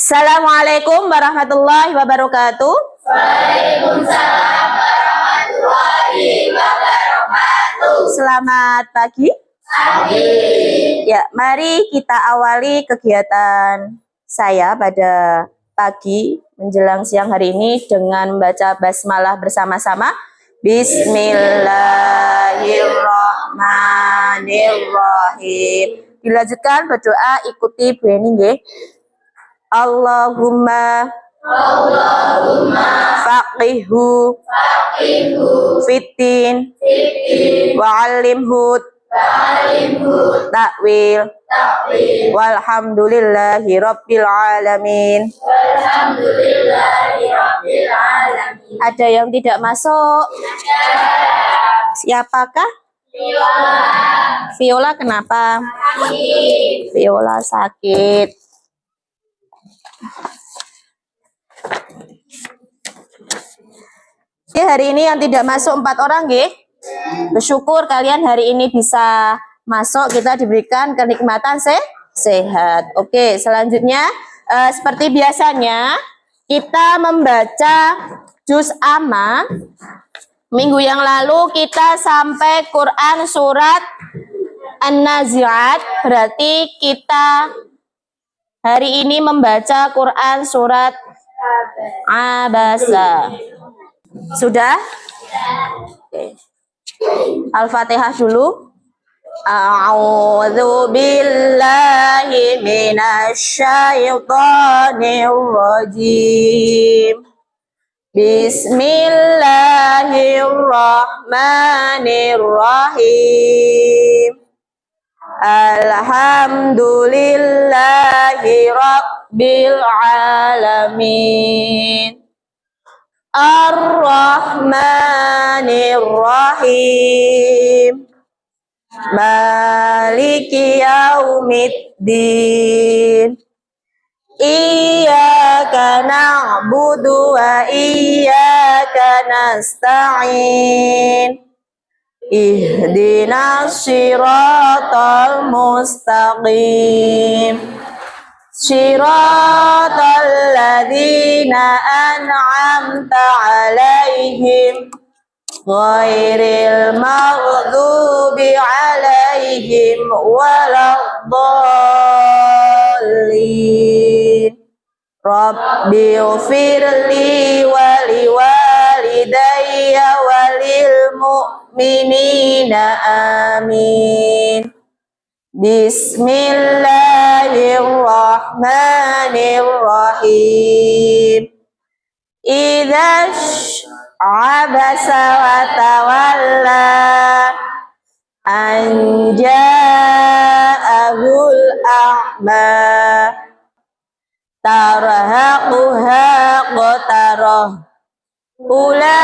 Assalamualaikum warahmatullahi wabarakatuh. Waalaikumsalam warahmatullahi wabarakatuh. Selamat pagi. Ya, mari kita awali kegiatan saya pada pagi menjelang siang hari ini dengan membaca basmalah bersama-sama. Bismillahirrahmanirrahim. Dilanjutkan berdoa, ikuti Bu Eni nggih. Allahumma faqihhu fitin wa'allimhu ta'wil walhamdulillahi rabbil alamin. Ada yang tidak masuk? Siapakah? Viola kenapa? Viola sakit. Hari ini yang tidak masuk 4 orang, nggih. Bersyukur kalian hari ini bisa masuk, kita diberikan kenikmatan sehat. Oke, selanjutnya seperti biasanya kita membaca juz amma. Minggu yang lalu kita sampai Quran surat An-Nazi'at, berarti kita hari ini membaca Quran surat Abasa. Sudah? Oke. Al-Fatihah dulu. A'udzu billahi minasyaitonir rajim. Bismillahirrahmanirrahim. Alhamdulillahi rabbil alamin. Ar-Rahmanir-Rahim. Maliki yaumiddin. Iyyaka na'budu wa iyyaka nasta'in. Ihdinas siratal mustaqim. Siratal ladzina an'amta 'alaihim ghairil maghdubi 'alaihim waladdallin. Rabbighfirli wa liwalidayya walil mu'minina amin. Bismillahirrahmanirrahim. Idza abasa wa tawalla an ja'ahul a'ma tarhaquha qatarah ulaika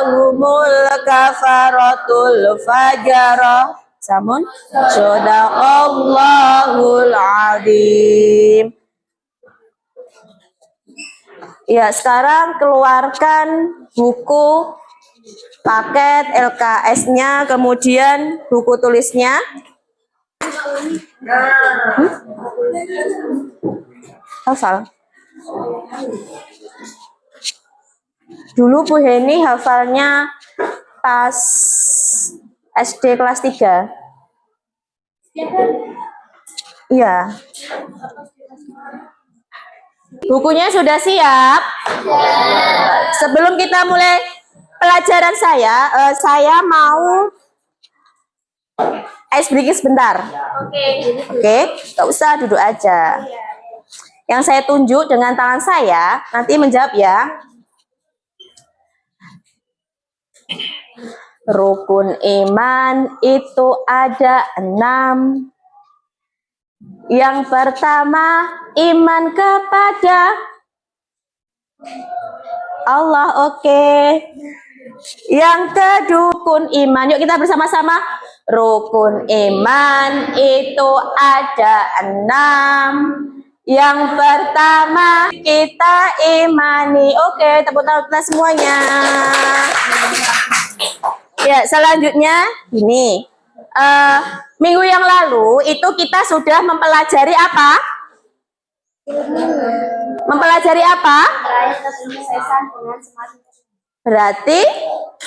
humul kafaratul fajarah. Samun Sadaqallahul Azim. Ya, sekarang keluarkan buku paket LKS-nya, kemudian buku tulisnya. Hafal. Dulu Bu Heni hafalnya pas SD kelas 3. Iya. Bukunya sudah siap? Sebelum kita mulai pelajaran saya mau ice breaking sebentar. Oke, nggak usah, duduk aja. Yang saya tunjuk dengan tangan saya, nanti menjawab ya. Rukun iman itu ada 6. Yang pertama, iman kepada Allah. Oke. Yang kedua, rukun iman. Yuk kita bersama-sama. Rukun iman itu ada 6. Yang pertama, kita imani. Oke, tepuk tangan kita semuanya. Ya, selanjutnya ini minggu yang lalu itu kita sudah mempelajari apa? Mempelajari apa? Berarti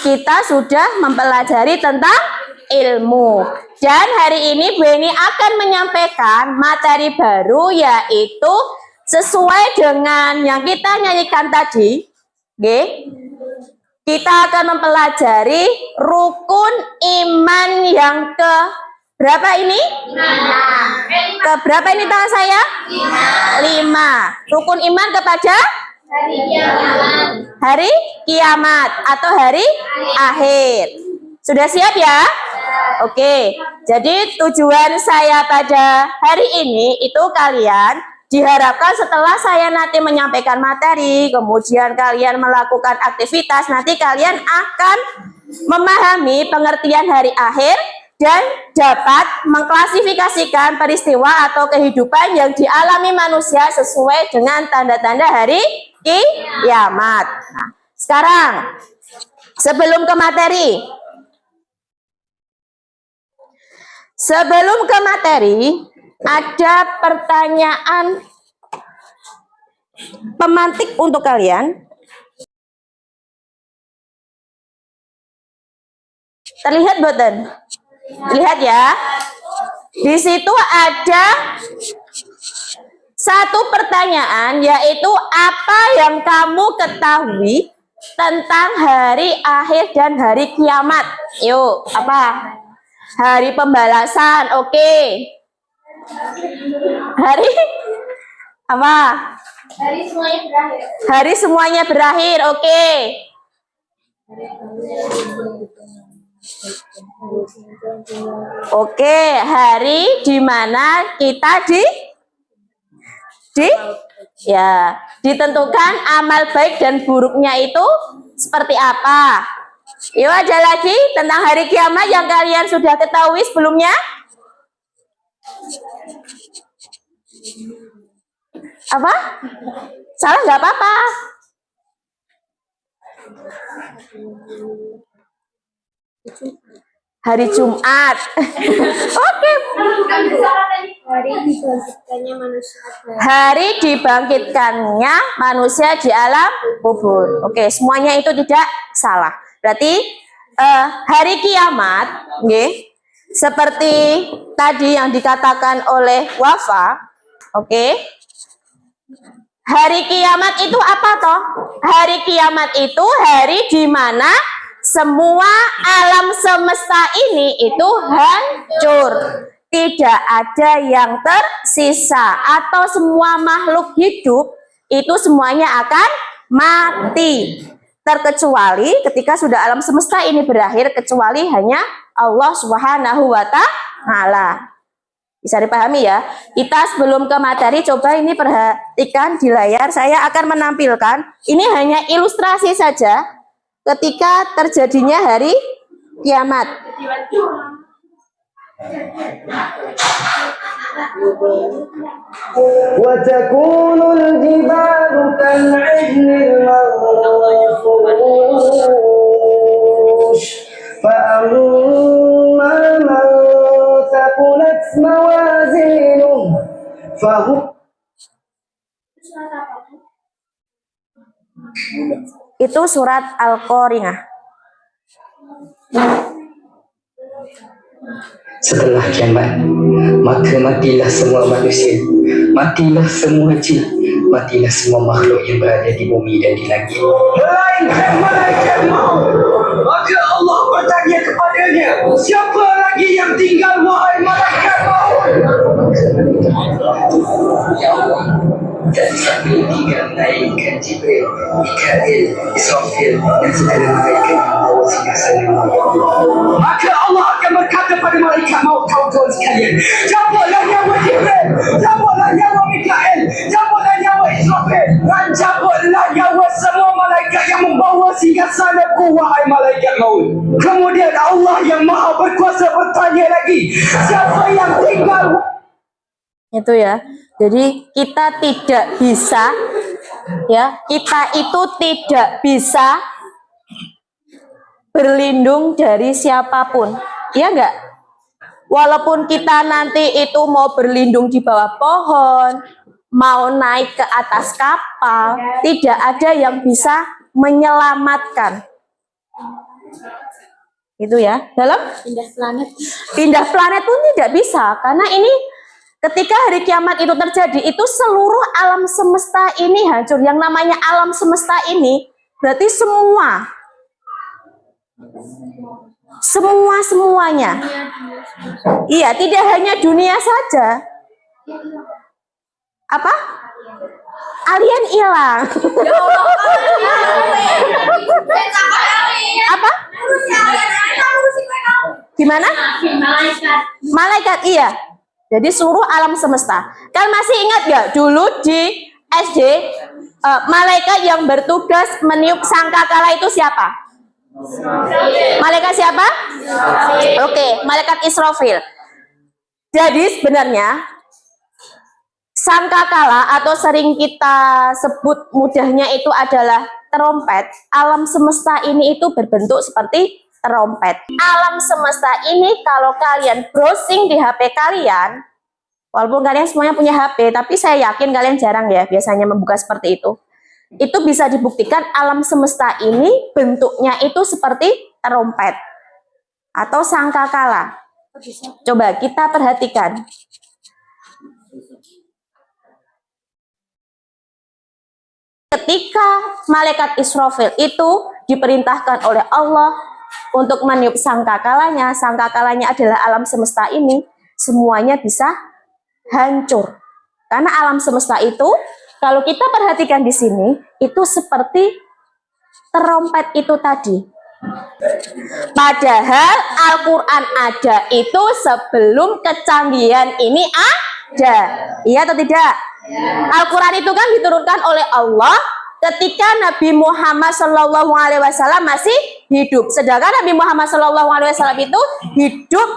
kita sudah mempelajari tentang ilmu. Dan hari ini Bu Eni akan menyampaikan materi baru, yaitu sesuai dengan yang kita nyanyikan tadi. Oke. Kita akan mempelajari rukun iman yang ke berapa ini? Ke berapa ini tangan saya? 5. Rukun iman kepada hari kiamat atau hari akhir. Sudah siap ya? Oke. Jadi tujuan saya pada hari ini itu kalian diharapkan setelah saya nanti menyampaikan materi, kemudian kalian melakukan aktivitas, nanti kalian akan memahami pengertian hari akhir dan dapat mengklasifikasikan peristiwa atau kehidupan yang dialami manusia sesuai dengan tanda-tanda hari kiamat. Nah, sekarang sebelum ke materi, ada pertanyaan pemantik untuk kalian. Terlihat boten? Lihat ya. Di situ ada satu pertanyaan, yaitu apa yang kamu ketahui tentang hari akhir dan hari kiamat? Yuk, apa? Hari pembalasan, oke. Hari apa? Hari semuanya berakhir. Hari semuanya berakhir, oke. Oke, hari di mana kita ditentukan amal baik dan buruknya itu seperti apa. Yuk, ada lagi tentang hari kiamat yang kalian sudah ketahui sebelumnya? Apa? Salah nggak apa-apa. Hari Jumat. Oke. Hari dibangkitkannya manusia di alam kubur. Oke, semuanya itu tidak salah. Berarti hari kiamat, seperti tadi yang dikatakan oleh Wafa, oke. Hari kiamat itu apa toh? Hari kiamat itu hari di mana semua alam semesta ini itu hancur. Tidak ada yang tersisa, atau semua makhluk hidup itu semuanya akan mati. Terkecuali ketika sudah alam semesta ini berakhir, kecuali hanya Allah Subhanahu wa Ta'ala. Bisa dipahami ya? Kita sebelum ke materi, coba ini perhatikan di layar. Saya akan menampilkan, ini hanya ilustrasi saja ketika terjadinya hari kiamat. Wa takunul jibalu kal'ihnil manfush fa amma man thaqulat mawazinuhu fa itu surat Al-Qari'ah. Setelah kiamat, maka matilah semua manusia, matilah semua jin, matilah semua makhluk yang berada di bumi dan di langit, melainkan malaikat maut. Maka Allah bertanya kepadanya, siapa lagi yang tinggal wahai malaikat maut? Ya Allah, dan sambil tinggal naikkan Jibril, Mikail, Israfil dan segala malaikat yang membawa singgasana maut. Maka Allah akan berkata pada malaikat maut, kawan-kawan sekalian, cabutlah nyawa Jibril, cabutlah nyawa Mikail, cabutlah nyawa Israfil, dan cabutlah nyawa semua malaikat yang membawa singgasana-Ku, wahai malaikat maut. Kemudian Allah yang maha berkuasa bertanya lagi, siapa yang tinggal? Itu ya. Jadi kita tidak bisa, ya, kita itu tidak bisa berlindung dari siapapun, ya enggak? Walaupun kita nanti itu mau berlindung di bawah pohon, mau naik ke atas kapal, tidak ada yang bisa menyelamatkan. Itu ya, dalam pindah planet pun tidak bisa, karena ini ketika hari kiamat itu terjadi, itu seluruh alam semesta ini hancur. Yang namanya alam semesta ini berarti semuanya. Iya, tidak hanya dunia saja. Apa? Alien hilang. Apa? Gimana? Malaikat, iya. Jadi seluruh alam semesta. Kalian masih ingat gak dulu di SD, malaikat yang bertugas meniup sangkakala itu siapa? Malaikat siapa? Oke, malaikat Israfil. Jadi sebenarnya sangkakala atau sering kita sebut mudahnya itu adalah terompet. Alam semesta ini itu berbentuk seperti terompet. Alam semesta ini kalau kalian browsing di HP kalian, walaupun kalian semuanya punya HP, tapi saya yakin kalian jarang ya biasanya membuka seperti itu. Itu bisa dibuktikan alam semesta ini bentuknya itu seperti terompet atau sangkakala. Coba kita perhatikan. Ketika malaikat Israfil itu diperintahkan oleh Allah untuk meniup sangkakalanya adalah alam semesta ini, semuanya bisa hancur. Karena alam semesta itu, kalau kita perhatikan di sini, itu seperti terompet itu tadi. Padahal Al-Quran ada itu sebelum kecanggihan ini ada. Iya atau tidak? Al-Quran itu kan diturunkan oleh Allah ketika Nabi Muhammad SAW masih hidup. Sedangkan Nabi Muhammad SAW itu hidup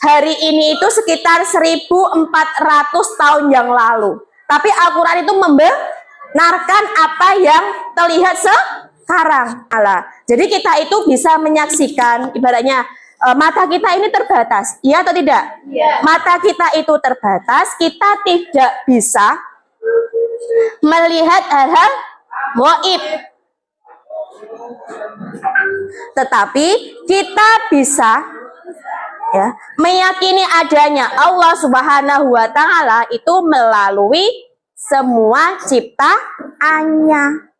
hari ini itu sekitar 1400 tahun yang lalu. Tapi Al-Quran itu membenarkan apa yang terlihat sekarang. Jadi kita itu bisa menyaksikan, ibaratnya mata kita ini terbatas, iya atau tidak? Ya. Mata kita itu terbatas, kita tidak bisa melihat hal-hal gaib. Tetapi kita bisa ya meyakini adanya Allah Subhanahu wa taala itu melalui semua ciptaannya.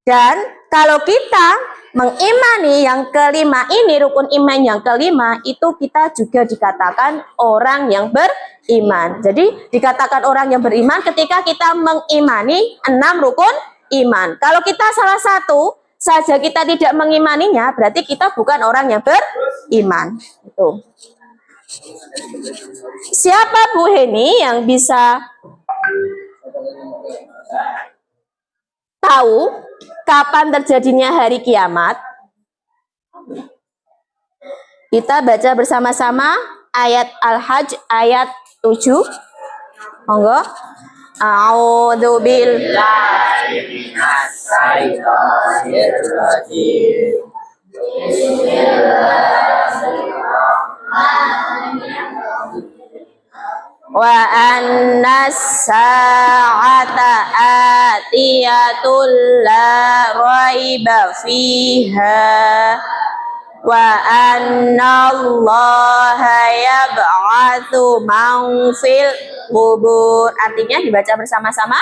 Dan kalau kita mengimani yang kelima ini, rukun iman yang kelima, itu kita juga dikatakan orang yang beriman. Jadi dikatakan orang yang beriman ketika kita mengimani 6 rukun iman. Kalau kita salah satu saja kita tidak mengimaninya, berarti kita bukan orang yang beriman. Itu. Siapa Bu Heni yang bisa tahu kapan terjadinya hari kiamat? Kita baca bersama-sama ayat Al-Hajj ayat 7. Monggo. A'udzu billahi minas syaitonir rajim. Wa annas sa'ata atiyatul la raiba fiha wa annallaha yab'atsu man fil qubur. Artinya dibaca bersama-sama.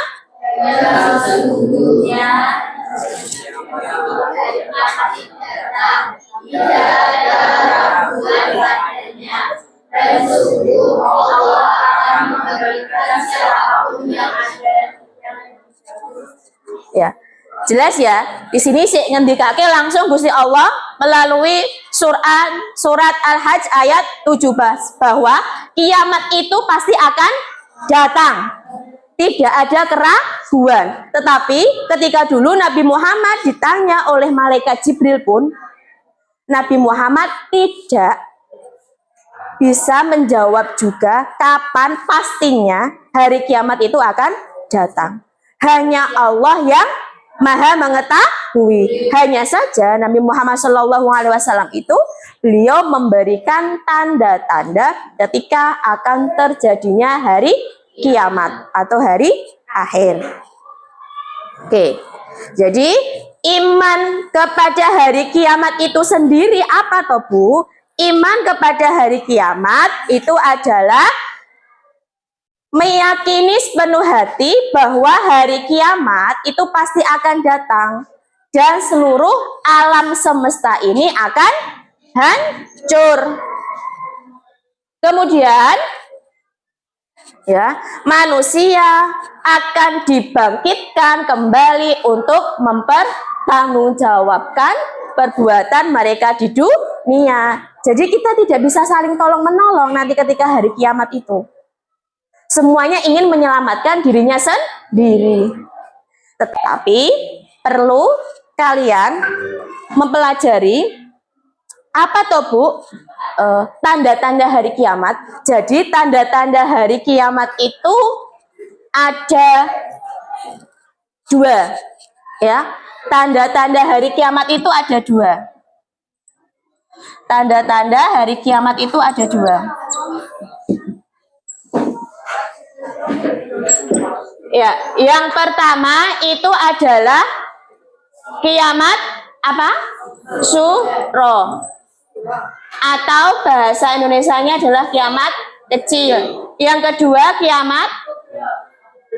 Ya, jelas ya. Di sini sih ngendikake langsung Gusti Allah melalui surat Al-Hajj ayat 17 bahwa kiamat itu pasti akan datang. Tidak ada keraguan. Tetapi ketika dulu Nabi Muhammad ditanya oleh malaikat Jibril pun, Nabi Muhammad tidak bisa menjawab juga kapan pastinya hari kiamat itu akan datang. Hanya Allah yang Maha mengetahui. Hanya saja Nabi Muhammad SAW itu beliau memberikan tanda-tanda ketika akan terjadinya hari kiamat atau hari akhir. Oke, jadi iman kepada hari kiamat itu sendiri apa toh Bu? Iman kepada hari kiamat itu adalah meyakini sepenuh hati bahwa hari kiamat itu pasti akan datang dan seluruh alam semesta ini akan hancur. Kemudian ya, manusia akan dibangkitkan kembali untuk mempertanggungjawabkan perbuatan mereka di dunia. Jadi kita tidak bisa saling tolong menolong nanti ketika hari kiamat itu. Semuanya ingin menyelamatkan dirinya sendiri. Tetapi perlu kalian mempelajari apa toh Bu? Tanda-tanda hari kiamat. Jadi tanda-tanda hari kiamat itu ada 2 ya. Tanda-tanda hari kiamat itu ada 2. Tanda-tanda hari kiamat itu ada 2. Ya, yang pertama itu adalah kiamat apa? Suro. Atau bahasa Indonesianya adalah kiamat kecil. Yang kedua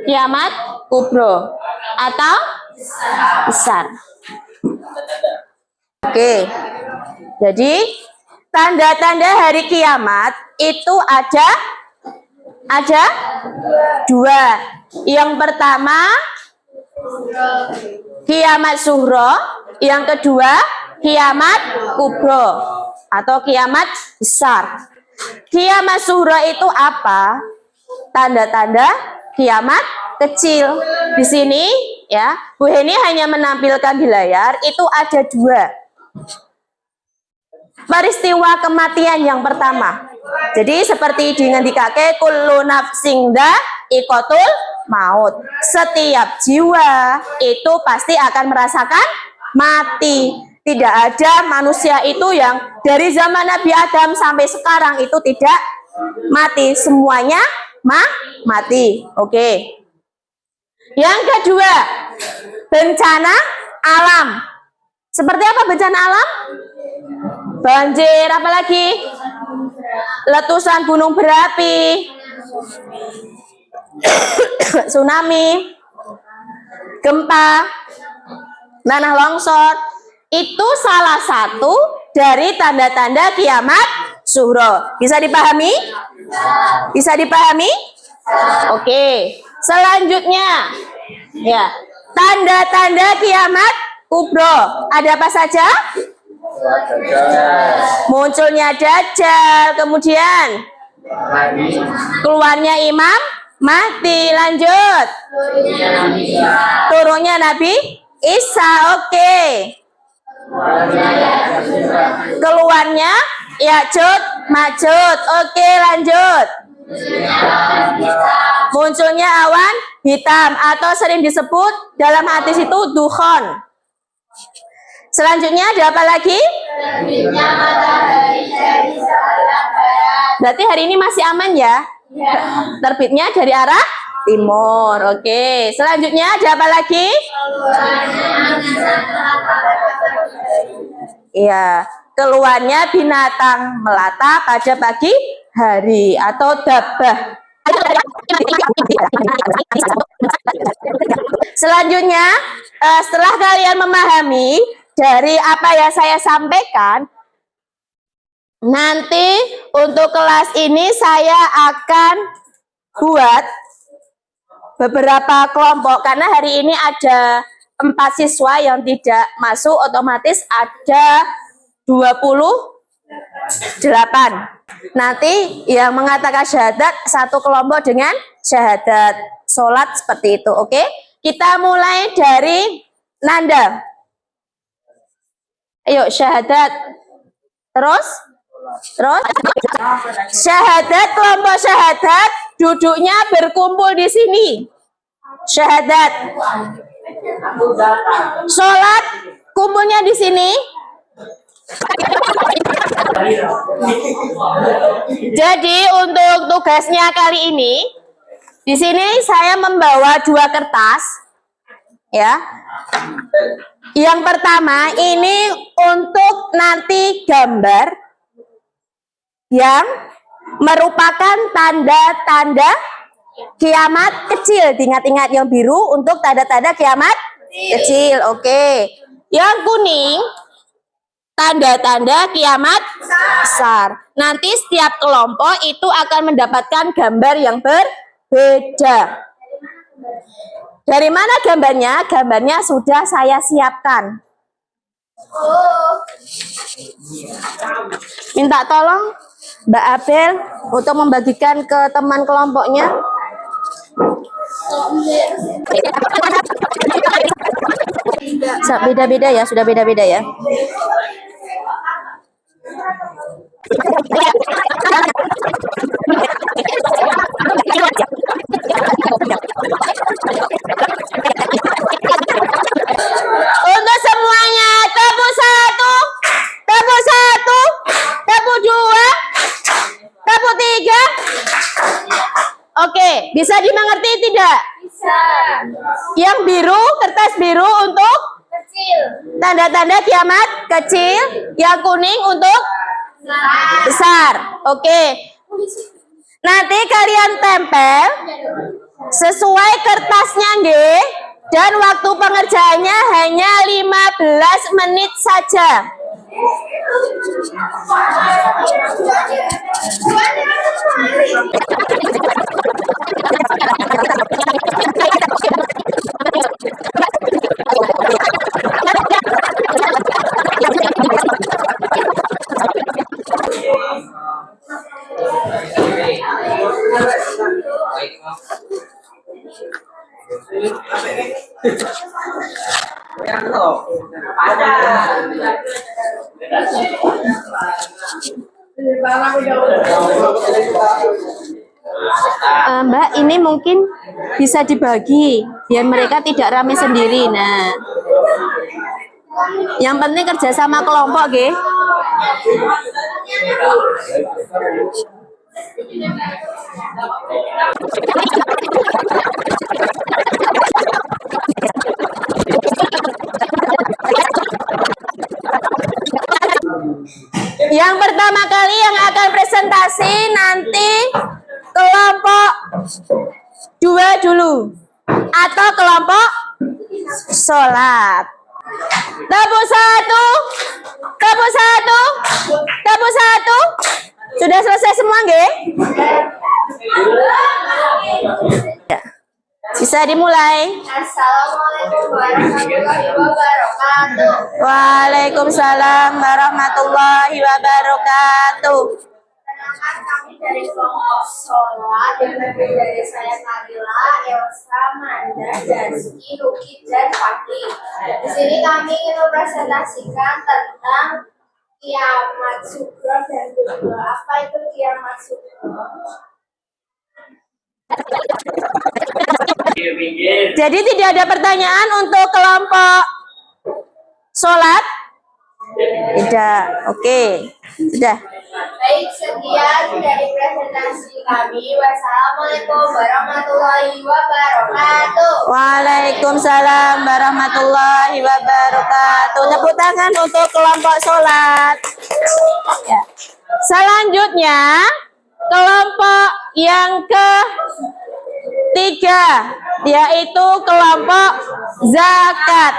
kiamat kubro atau besar. Oke. Jadi tanda-tanda hari kiamat itu ada 2. Yang pertama kiamat sughro, yang kedua kiamat kubro atau kiamat besar. Kiamat sughro itu apa? Tanda-tanda kiamat kecil. Di sini ya, Bu Heni hanya menampilkan di layar, itu ada 2. Peristiwa kematian yang pertama. Jadi seperti dengan dikake kullu nafsin dha'iqatul maut. Setiap jiwa itu pasti akan merasakan mati. Tidak ada manusia itu yang dari zaman Nabi Adam sampai sekarang itu tidak mati. Semuanya mati. Oke. Yang kedua, bencana alam. Seperti apa bencana alam? Banjir, apalagi? Letusan gunung berapi, tsunami, gempa, tanah longsor. Itu salah satu dari tanda-tanda kiamat sughro. Bisa dipahami? Bisa dipahami? Oke. Selanjutnya, ya, tanda-tanda kiamat kubro. Ada apa saja? Munculnya Dajjal, kemudian keluarnya Imam Mahdi, lanjut turunnya Nabi Isa, oke. Keluarnya Ya'juj Ma'juj, oke, lanjut. Munculnya awan hitam atau sering disebut dalam hadis itu dukhon. Selanjutnya ada apa lagi? Berarti hari ini masih aman ya? Terbitnya dari arah timur. Oke. Selanjutnya ada apa lagi? Iya, keluarnya binatang melata pada pagi hari atau dabbah. Selanjutnya, setelah kalian memahami dari apa yang saya sampaikan, nanti untuk kelas ini saya akan buat beberapa kelompok karena hari ini ada 4 siswa yang tidak masuk, otomatis ada 28. Nanti yang mengatakan syahadat satu kelompok dengan syahadat sholat seperti itu. Oke, kita mulai dari Nanda. Ayo syahadat. Terus syahadat, kelompok syahadat duduknya berkumpul di sini. Syahadat. Sholat kumpulnya di sini. Jadi untuk tugasnya kali ini Di sini saya membawa dua kertas, ya. Yang pertama ini untuk nanti gambar yang merupakan tanda-tanda kiamat kecil. Diingat-ingat yang biru untuk tanda-tanda kiamat kecil. Oke. Yang kuning tanda-tanda kiamat besar. Nanti setiap kelompok itu akan mendapatkan gambar yang berbeda. Dari mana gambarnya? Gambarnya sudah saya siapkan. Minta tolong Mbak Abel untuk membagikan ke teman kelompoknya. Beda-beda ya, sudah beda-beda ya. Untuk semuanya, tepuk satu, tepuk satu, tepuk dua, tepuk tiga. Oke, bisa dimengerti tidak? Bisa. Yang biru, kertas biru untuk Kecil. tanda-tanda kiamat kecil, yang kuning untuk besar. Oke. Nanti kalian tempel sesuai kertasnya nggih, dan waktu pengerjaannya hanya 15 menit saja. Mbak, ini mungkin bisa dibagi biar mereka tidak rame sendiri. Nah, yang penting kerjasama kelompok, nggih. Yang pertama kali yang akan presentasi nanti kelompok 2 dulu, atau kelompok sholat. Tepuk satu, tepuk satu, tepuk satu. Sudah selesai semua, nggih? Ya. Bisa dimulai. Assalamualaikum warahmatullahi wabarakatuh. Waalaikumsalam warahmatullahi wabarakatuh. Perkenalkan, kami dari kelompok sholat yang terdiri dari saya Nabila, Elsa, Manda, Daski, Luki, dan Fakri. Di sini kami ingin mempresentasikan tentang kiamat sugro dan kubro. Apa itu kiamat sugro? Jadi tidak ada pertanyaan untuk kelompok sholat? Tidak. Oke. Sudah. Baik, sekian dari presentasi kami. Wassalamualaikum warahmatullahi wabarakatuh. Waalaikumsalam warahmatullahi wabarakatuh. Tepuk tangan untuk kelompok sholat. Ya. Selanjutnya, kelompok yang ketiga, yaitu kelompok zakat.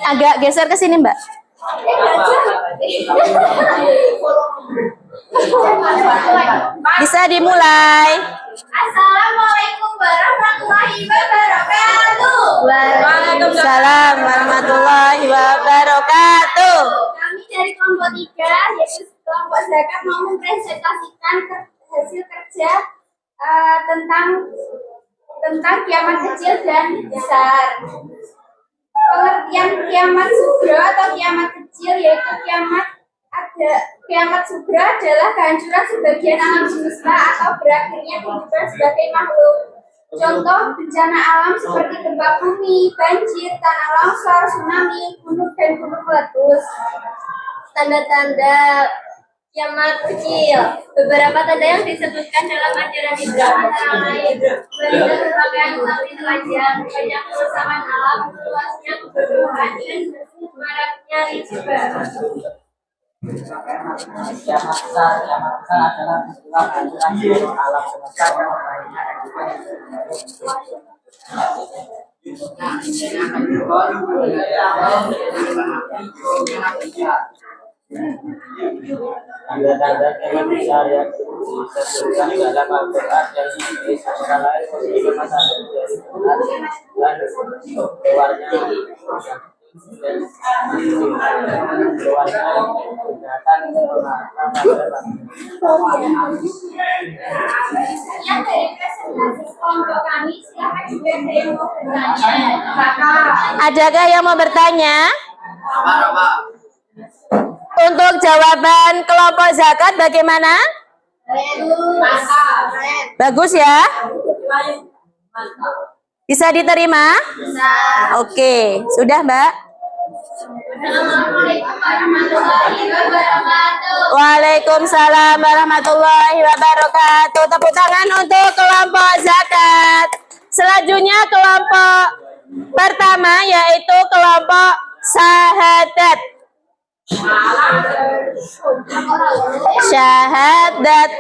Agak geser ke sini, Mbak. Bisa dimulai. Assalamualaikum warahmatullahi wabarakatuh. Waalaikumsalam warahmatullahi wabarakatuh. Kami dari kelompok 3, yaitu kelompok zakat, mau mempresentasikan hasil kerja tentang kiamat kecil dan besar. Pengertian kiamat sugro atau kiamat kecil yaitu kiamat sugro adalah kehancuran sebagian alam semesta atau berakhirnya kehidupan sebagai makhluk. Contoh bencana alam seperti gempa bumi, banjir, tanah longsor, tsunami, gunung dan gunung meletus. Tanda-tanda kiamat kecil. Beberapa tanda yang disebutkan dalam ajaran Islam antara lain banyak rangkaian tetapi telanjang, banyak kerusakan alam, luasnya kebodohan dan maraknya riba. Kiamat besar adalah istilah kehancuran seluruh alam semesta yang lainnya dan juga tanda-tanda kiamat besar yang disebutkan dalam Al-Quran dan hadis antara lain seperti masalah dari Quran dan keluarnya Sekian dari presentasi kelompok kami. Silakan juga ada yang mau bertanya. Adakah yang mau bertanya? Untuk jawaban kelompok zakat bagaimana? Bagus ya? Bisa diterima? Oke, sudah Mbak? Assalamualaikum warahmatullahi wabarakatuh. Waalaikumsalam warahmatullahi wabarakatuh. Tepuk tangan untuk kelompok zakat. Selanjutnya kelompok pertama yaitu kelompok syahadat. Syahadat.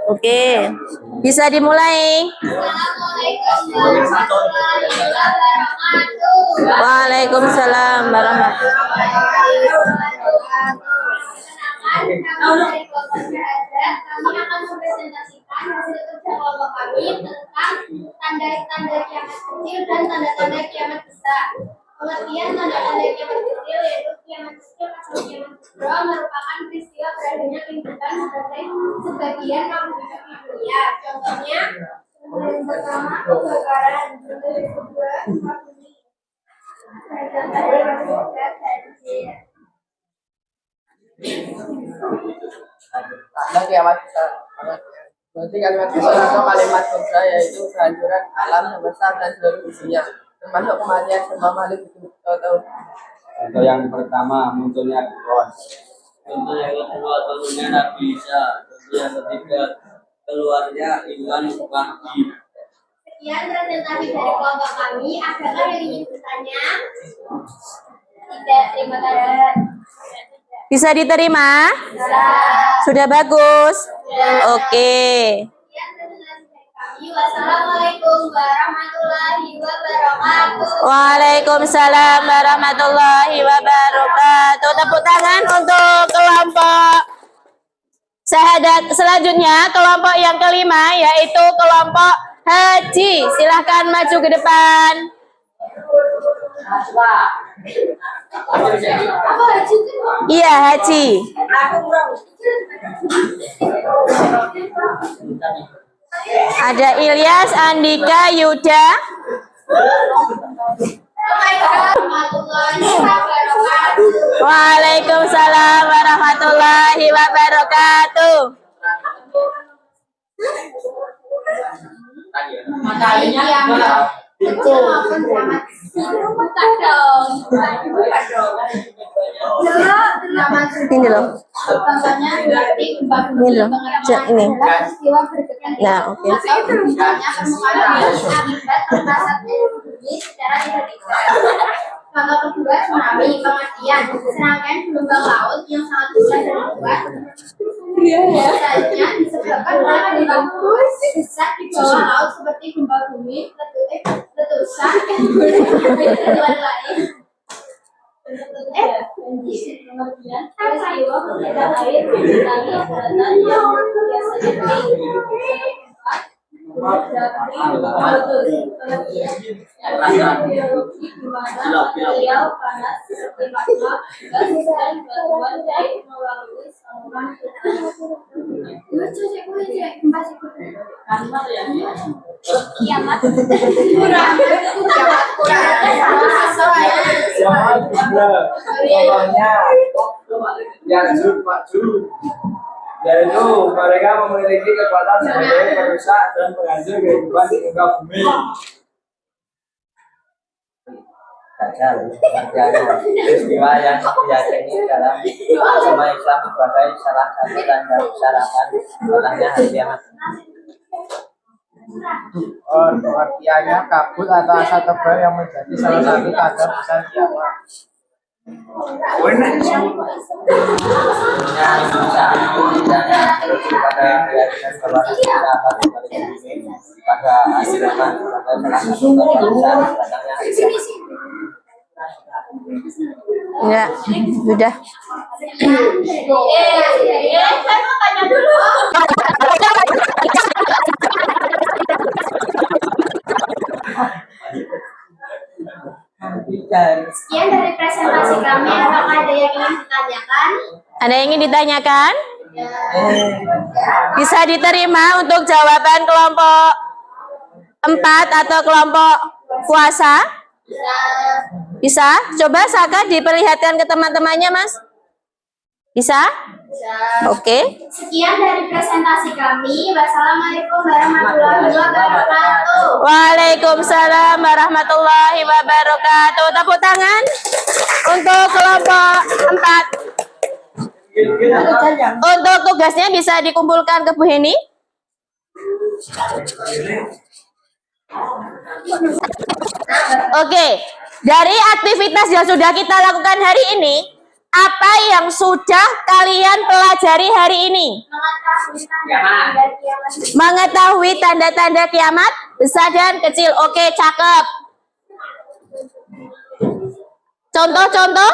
Oke, bisa dimulai. Waalaikumsalam warahmatullahi Kami akan mempresentasikan hasil kerja kelompok kami tentang tanda-tanda kiamat kecil dan tanda-tanda kiamat besar. Pengertian tanda-tanda kiamat kecil yaitu kiamat kecil atau kiamat kubra merupakan peristiwa beradanya kehidupan sebagai sebagian makhluk hidup di dunia. Contohnya, yang pertama kebakaran, yang kedua gempa bumi, dan yang ketiga banjir. Tanda kiamat besar. Berarti kalimat besar atau kalimat kubra yaitu kehancuran alam semesta dan seluruh dunia, termasuk kematian semua makhluk hidup. Contoh yang pertama munculnya Fir'aun. Contoh yang kedua turunnya Nabi Isa. Contoh yang ketiga keluarnya Imam Mahdi. Sekian presentasi dari kelompok kami. Adakah yang ingin bertanya? Tidak, terima kasih. Bisa diterima? Sudah bagus. Oke. Sekian presentasi dari kami. Wassalamualaikum warahmatullahi wabarakatuh. Waalaikumsalam warahmatullahi wabarakatuh. Tepuk tangan untuk kelompok syahadat. Selanjutnya kelompok yang kelima yaitu kelompok haji. Silahkan maju ke depan. Iya, haji. Ada Ilyas, Andika, Yuda. Waalaikumsalam warahmatullahi wabarakatuh. Bukan dong. Ini loh. Contohnya berarti gempa Ini loh. Ini. peristiwa bergerak. Nah, oke. Atau terbunuhnya permukaan bumi akibat terpasatnya bumi secara tiba-tiba. Contoh kedua tsunami, kematian, serangkaian gelombang laut yang sangat besar dan kuat. Biasanya disebabkan oleh gelombang besar di bawah laut seperti gempa bumi, letusan, dan lain-lain. Kemudian peristiwa pengendalian air di daratan yang biasanya Material panas seperti magma, gas, dan batuan cair melalui saluran kiamat Contohnya Ya'juj Ma'juj, yaitu mereka memiliki kekuatan sebagai perusak dan penghancur kehidupan di muka bumi. Dajjal artinya peristiwa yang diyakini dalam agama Islam sebagai salah satu tanda besar akan datangnya hari kiamat. Pengertiannya kabut atau asap tebal yang menjadi salah satu tanda besar kiamat. Pada keyakinan bahwa kita akan kembali ke bumi pada akhir zaman sebagai salah satu tanda besar datangnya hari kiamat. Enggak, sudah. Saya mau tanya dulu. Sekian dari presentasi kami. Apakah ada yang ingin ditanyakan? Ada yang ingin ditanyakan? Bisa diterima untuk jawaban kelompok 4 atau kelompok puasa? Bisa? Coba Saka diperlihatkan ke teman-temannya, Mas. Bisa? Oke. Sekian dari presentasi kami. Wassalamualaikum warahmatullahi wabarakatuh. Waalaikumsalam warahmatullahi wabarakatuh. Tepuk tangan untuk kelompok 4. Untuk tugasnya bisa dikumpulkan ke Bu Heni. Oke, dari aktivitas yang sudah kita lakukan hari ini, apa yang sudah kalian pelajari hari ini? Mengetahui tanda-tanda kiamat besar dan kecil. Oke, cakep. Contoh-contoh?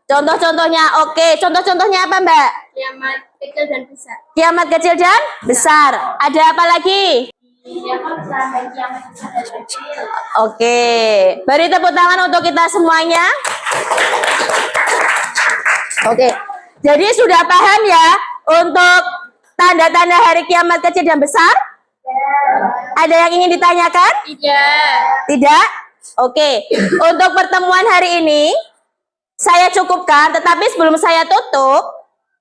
Contoh-contohnya. Oke, contoh-contohnya apa, Mbak? Kiamat kecil dan besar. Kiamat kecil dan besar. Ada apa lagi? Kiamat besar dan kiamat besar dan kecil. Oke, beri tepuk tangan untuk kita semuanya. Oke, jadi sudah paham ya untuk tanda-tanda hari kiamat kecil dan besar? Ada yang ingin ditanyakan? Tidak. Tidak? Oke, untuk pertemuan hari ini saya cukupkan, tetapi sebelum saya tutup,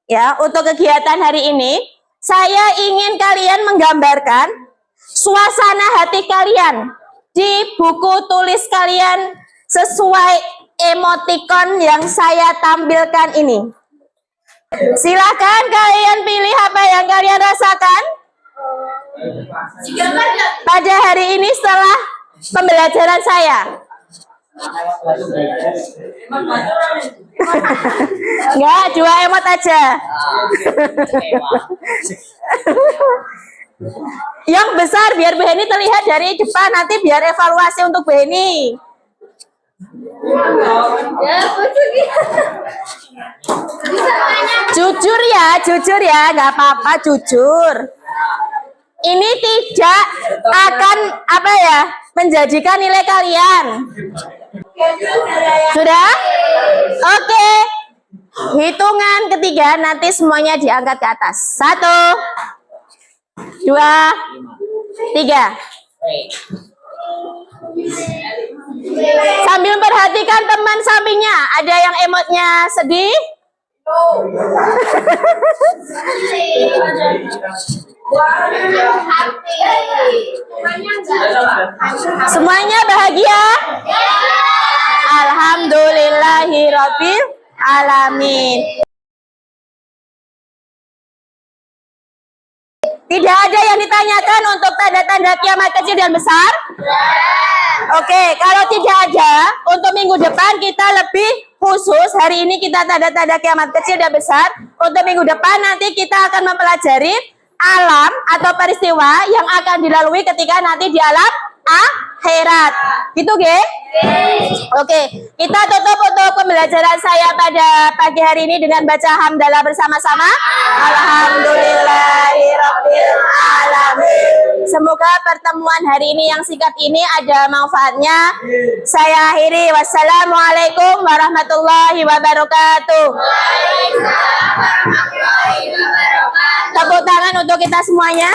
ya, untuk kegiatan hari ini, saya ingin kalian menggambarkan suasana hati kalian di buku tulis kalian sesuai emoticon yang saya tampilkan ini. Silakan kalian pilih apa yang kalian rasakan pada hari ini setelah pembelajaran saya. Enggak, 2 emot aja. Yang besar biar Bu Heni terlihat dari depan, nanti biar evaluasi untuk Bu Heni. Jujur ya, nggak apa-apa, jujur. Ini tidak akan apa ya, menjadikan nilai kalian. Sudah? Oke. Hitungan ketiga nanti semuanya diangkat ke atas. 1, 2, 3. Sambil perhatikan teman sampingnya. Ada yang emotnya sedih? Semuanya bahagia? Alhamdulillahirabbil alamin. Tidak ada yang ditanyakan untuk tanda-tanda kiamat kecil dan besar? Oke, kalau tidak ada, untuk minggu depan kita lebih khusus. Hari ini kita tanda-tanda kiamat kecil dan besar. Untuk minggu depan nanti kita akan mempelajari alam atau peristiwa yang akan dilalui ketika nanti di alam akhirat. Gitu, Ge? Oke, kita tutup untuk pembelajaran saya pada pagi hari ini dengan baca hamdalah bersama-sama. Alhamdulillahirabbil alamin. Semoga pertemuan hari ini yang singkat ini ada manfaatnya. Saya akhiri. Wassalamualaikum warahmatullahi wabarakatuh. Tepuk tangan untuk kita semuanya.